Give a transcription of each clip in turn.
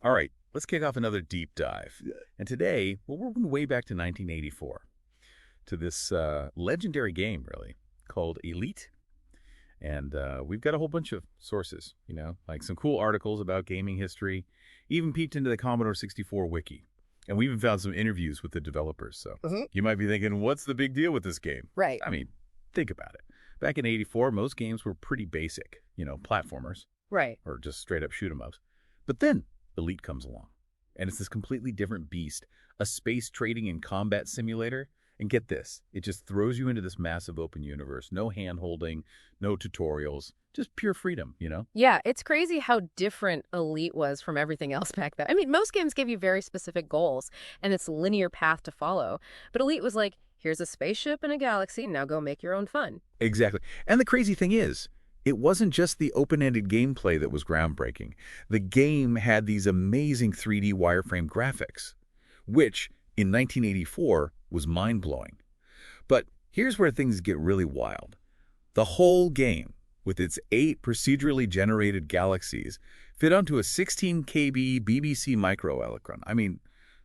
All right, let's kick off another deep dive. And today, we're moving way back to 1984 to this legendary game, really, called Elite. And we've got a whole bunch of sources, like some cool articles about gaming history, even peeked into the Commodore 64 wiki. And we even found some interviews with the developers. So you might be thinking, what's the big deal with this game? Right. I mean, think about it. Back in 84, most games were pretty basic, platformers Right. or just straight up shoot 'em ups. But then Elite comes along, and it's this completely different beast, a space trading and combat simulator. And get this, it just throws you into this massive open universe. No hand-holding, no tutorials, just pure freedom. Yeah, it's crazy how different Elite was from everything else back then. I mean, most games gave you very specific goals and this linear path to follow. But Elite was like, here's a spaceship in a galaxy, now go make your own fun. Exactly. And the crazy thing is, it wasn't just the open-ended gameplay that was groundbreaking. The game had these amazing 3D wireframe graphics, which, in 1984, was mind-blowing. But here's where things get really wild. The whole game, with its 8 procedurally generated galaxies, fit onto a 16 KB BBC microelectron. I mean,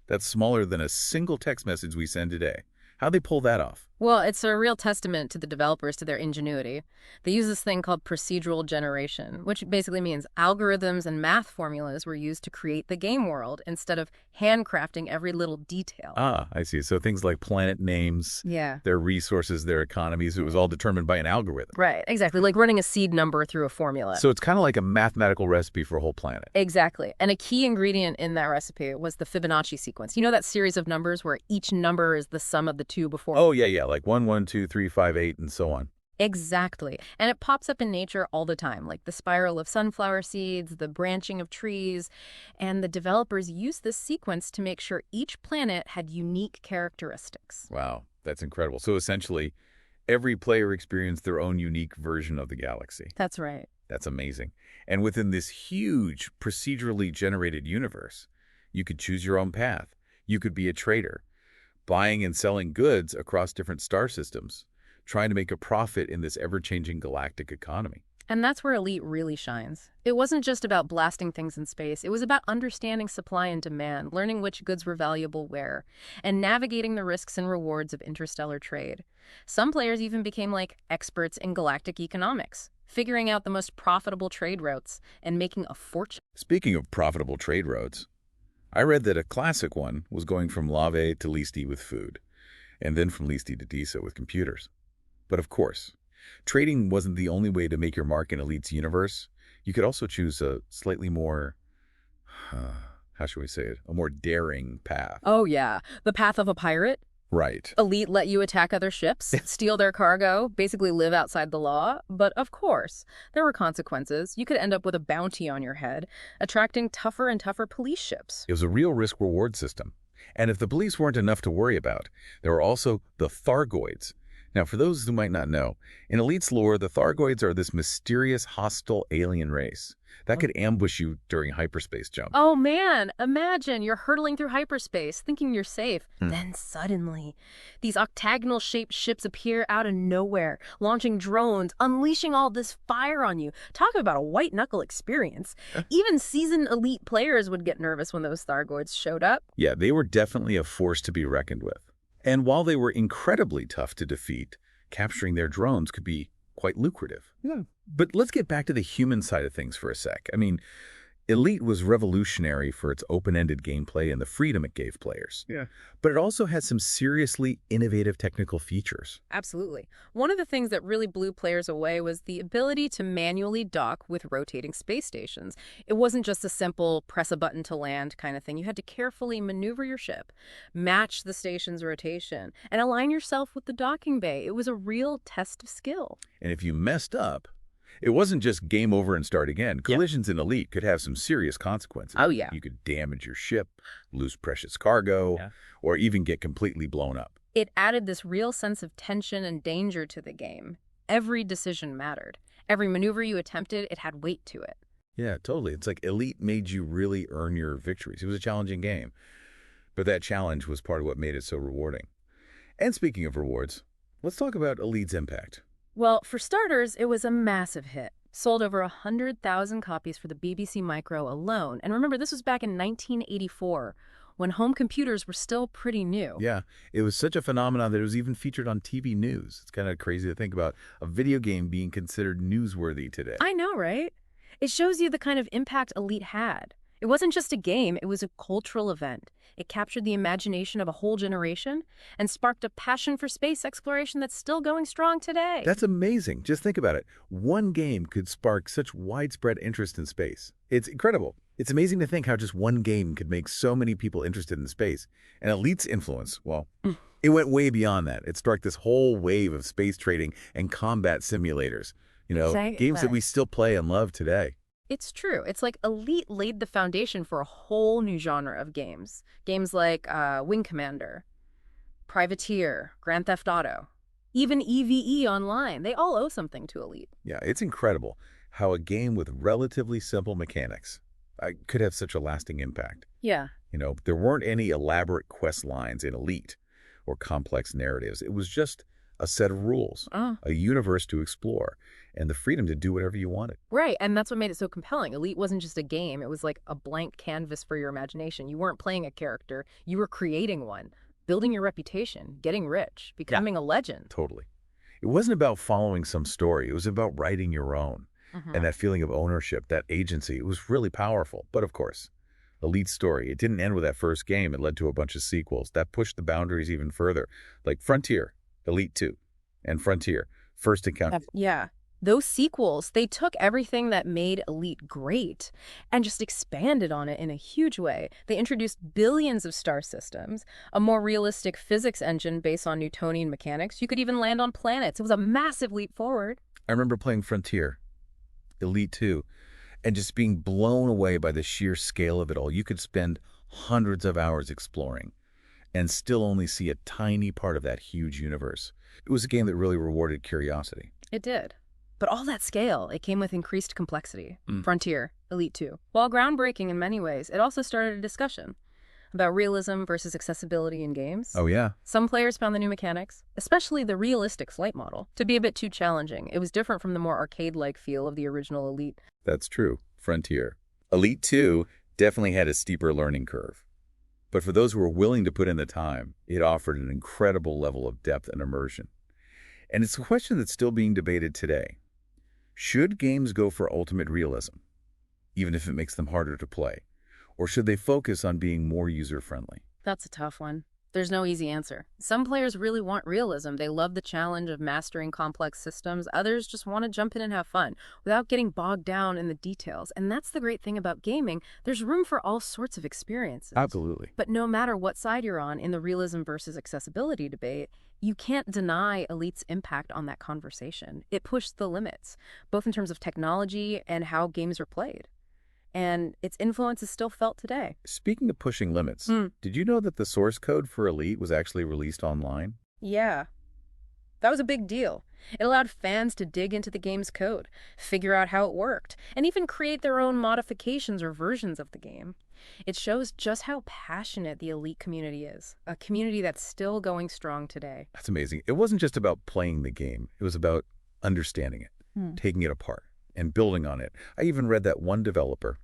that's smaller than a single text message we send today. How'd they pull that off? Well, it's a real testament to the developers, to their ingenuity. They use this thing called procedural generation, which basically means algorithms and math formulas were used to create the game world instead of handcrafting every little detail. Ah, I see. So things like planet names, Yeah. their resources, their economies, it was all determined by an algorithm. Right, exactly. Like running a seed number through a formula. So it's kind of like a mathematical recipe for a whole planet. Exactly. And a key ingredient in that recipe was the Fibonacci sequence. You know that series of numbers where each number is the sum of the two before? Oh, yeah, like 1, 1, 2, 3, 5, 8, and so on. Exactly. And it pops up in nature all the time, like the spiral of sunflower seeds, the branching of trees. And the developers used this sequence to make sure each planet had unique characteristics. Wow, that's incredible. So essentially, every player experienced their own unique version of the galaxy. That's right. That's amazing. And within this huge procedurally generated universe, you could choose your own path. You could be a trader, buying and selling goods across different star systems, trying to make a profit in this ever-changing galactic economy. And that's where Elite really shines. It wasn't just about blasting things in space. It was about understanding supply and demand, learning which goods were valuable where, and navigating the risks and rewards of interstellar trade. Some players even became like experts in galactic economics, figuring out the most profitable trade routes and making a fortune. Speaking of profitable trade routes, I read that a classic one was going from Lave to Listi with food, and then from Listi to Disa with computers. But of course, trading wasn't the only way to make your mark in Elite's universe. You could also choose a slightly more, how should we say it, a more daring path. Oh yeah, the path of a pirate. Right. Elite let you attack other ships, steal their cargo, basically live outside the law. But of course, there were consequences. You could end up with a bounty on your head, attracting tougher and tougher police ships. It was a real risk-reward system. And if the police weren't enough to worry about, there were also the Thargoids. Now, for those who might not know, in Elite's lore, the Thargoids are this mysterious, hostile alien race that could ambush you during hyperspace jump. Oh man, imagine you're hurtling through hyperspace, thinking you're safe. Then suddenly, these octagonal-shaped ships appear out of nowhere, launching drones, unleashing all this fire on you. Talk about a white-knuckle experience. Even seasoned Elite players would get nervous when those Thargoids showed up. Yeah, they were definitely a force to be reckoned with. And while they were incredibly tough to defeat, capturing their drones could be quite lucrative. Yeah. But let's get back to the human side of things for a sec. I mean, Elite was revolutionary for its open-ended gameplay and the freedom it gave players. Yeah. But it also had some seriously innovative technical features. Absolutely. One of the things that really blew players away was the ability to manually dock with rotating space stations. It wasn't just a simple press a button to land kind of thing. You had to carefully maneuver your ship, match the station's rotation, and align yourself with the docking bay. It was a real test of skill. And if you messed up, it wasn't just game over and start again. Collisions in Elite could have some serious consequences. Oh, yeah. You could damage your ship, lose precious cargo, or even get completely blown up. It added this real sense of tension and danger to the game. Every decision mattered. Every maneuver you attempted, it had weight to it. Yeah, totally. It's like Elite made you really earn your victories. It was a challenging game. But that challenge was part of what made it so rewarding. And speaking of rewards, let's talk about Elite's impact. Well, for starters, it was a massive hit. Sold over 100,000 copies for the BBC Micro alone. And remember, this was back in 1984, when home computers were still pretty new. Yeah, it was such a phenomenon that it was even featured on TV news. It's kind of crazy to think about a video game being considered newsworthy today. I know, right? It shows you the kind of impact Elite had. It wasn't just a game, it was a cultural event. It captured the imagination of a whole generation and sparked a passion for space exploration that's still going strong today. That's amazing. Just think about it. One game could spark such widespread interest in space. It's incredible. It's amazing to think how just one game could make so many people interested in space. And Elite's influence, well, it went way beyond that. It sparked this whole wave of space trading and combat simulators. Games that we still play and love today. It's true. It's like Elite laid the foundation for a whole new genre of games. Games like Wing Commander, Privateer, Grand Theft Auto, even EVE Online. They all owe something to Elite. Yeah, it's incredible how a game with relatively simple mechanics could have such a lasting impact. Yeah. There weren't any elaborate quest lines in Elite or complex narratives. It was just a set of rules, a universe to explore, and the freedom to do whatever you wanted. Right, and that's what made it so compelling. Elite wasn't just a game. It was like a blank canvas for your imagination. You weren't playing a character. You were creating one, building your reputation, getting rich, becoming a legend. Totally. It wasn't about following some story. It was about writing your own. And that feeling of ownership, that agency, it was really powerful. But of course, Elite's story, it didn't end with that first game. It led to a bunch of sequels that pushed the boundaries even further, like Frontier, Elite 2, and Frontier, First Encounter. Yeah. Those sequels, they took everything that made Elite great and just expanded on it in a huge way. They introduced billions of star systems, a more realistic physics engine based on Newtonian mechanics. You could even land on planets. It was a massive leap forward. I remember playing Frontier, Elite 2, and just being blown away by the sheer scale of it all. You could spend hundreds of hours exploring and still only see a tiny part of that huge universe. It was a game that really rewarded curiosity. It did. But all that scale, it came with increased complexity. Frontier, Elite 2. While groundbreaking in many ways, it also started a discussion about realism versus accessibility in games. Oh, yeah. Some players found the new mechanics, especially the realistic flight model, to be a bit too challenging. It was different from the more arcade-like feel of the original Elite. That's true. Frontier. Elite 2 definitely had a steeper learning curve. But for those who were willing to put in the time, it offered an incredible level of depth and immersion. And it's a question that's still being debated today. Should games go for ultimate realism, even if it makes them harder to play? Or should they focus on being more user-friendly? That's a tough one. There's no easy answer. Some players really want realism. They love the challenge of mastering complex systems. Others just want to jump in and have fun without getting bogged down in the details. And that's the great thing about gaming. There's room for all sorts of experiences. Absolutely. But no matter what side you're on in the realism versus accessibility debate, you can't deny Elite's impact on that conversation. It pushed the limits, both in terms of technology and how games are played. And its influence is still felt today. Speaking of pushing limits, did you know that the source code for Elite was actually released online? Yeah. That was a big deal. It allowed fans to dig into the game's code, figure out how it worked, and even create their own modifications or versions of the game. It shows just how passionate the Elite community is, a community that's still going strong today. That's amazing. It wasn't just about playing the game. It was about understanding it, taking it apart, and building on it. I even read that one developer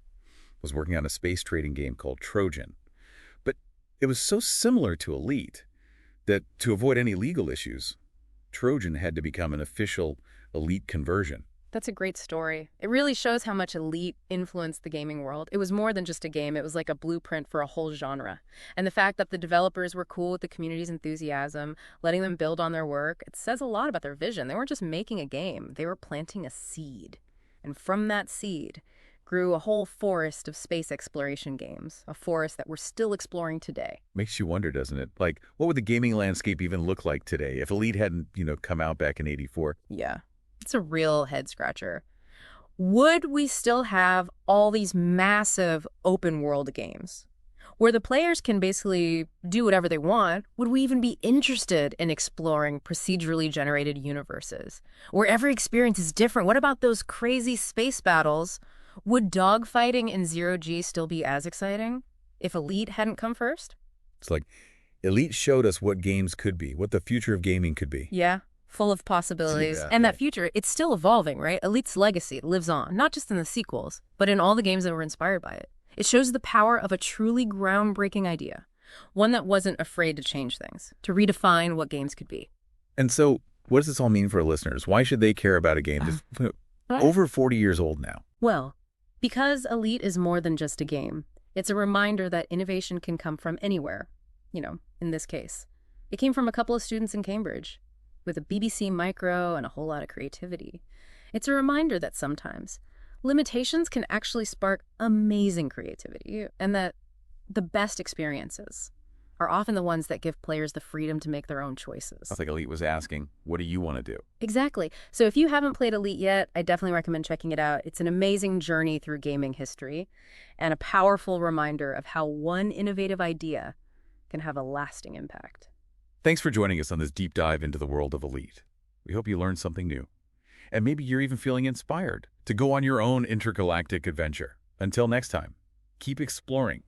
was working on a space trading game called Trojan. But it was so similar to Elite that to avoid any legal issues, Trojan had to become an official Elite conversion. That's a great story. It really shows how much Elite influenced the gaming world. It was more than just a game. It was like a blueprint for a whole genre. And the fact that the developers were cool with the community's enthusiasm, letting them build on their work, it says a lot about their vision. They weren't just making a game. They were planting a seed. And from that seed grew a whole forest of space exploration games, a forest that we're still exploring today. Makes you wonder, doesn't it? Like, what would the gaming landscape even look like today if Elite hadn't, come out back in '84? Yeah, it's a real head-scratcher. Would we still have all these massive open-world games where the players can basically do whatever they want? Would we even be interested in exploring procedurally generated universes where every experience is different? What about those crazy space battles? Would dogfighting in Zero-G still be as exciting if Elite hadn't come first? It's like Elite showed us what games could be, what the future of gaming could be. Yeah, Full of possibilities. Yeah, And right. that future, it's still evolving, right? Elite's legacy lives on, not just in the sequels, but in all the games that were inspired by it. It shows the power of a truly groundbreaking idea, one that wasn't afraid to change things, to redefine what games could be. And so, what does this all mean for listeners? Why should they care about a game that's over 40 years old now? Well, because Elite is more than just a game. It's a reminder that innovation can come from anywhere, in this case. It came from a couple of students in Cambridge, with a BBC Micro and a whole lot of creativity. It's a reminder that sometimes limitations can actually spark amazing creativity, and that the best experiences are often the ones that give players the freedom to make their own choices. I think Elite was asking, what do you want to do? Exactly. So if you haven't played Elite yet, I definitely recommend checking it out. It's an amazing journey through gaming history and a powerful reminder of how one innovative idea can have a lasting impact. Thanks for joining us on this deep dive into the world of Elite. We hope you learned something new. And maybe you're even feeling inspired to go on your own intergalactic adventure. Until next time, keep exploring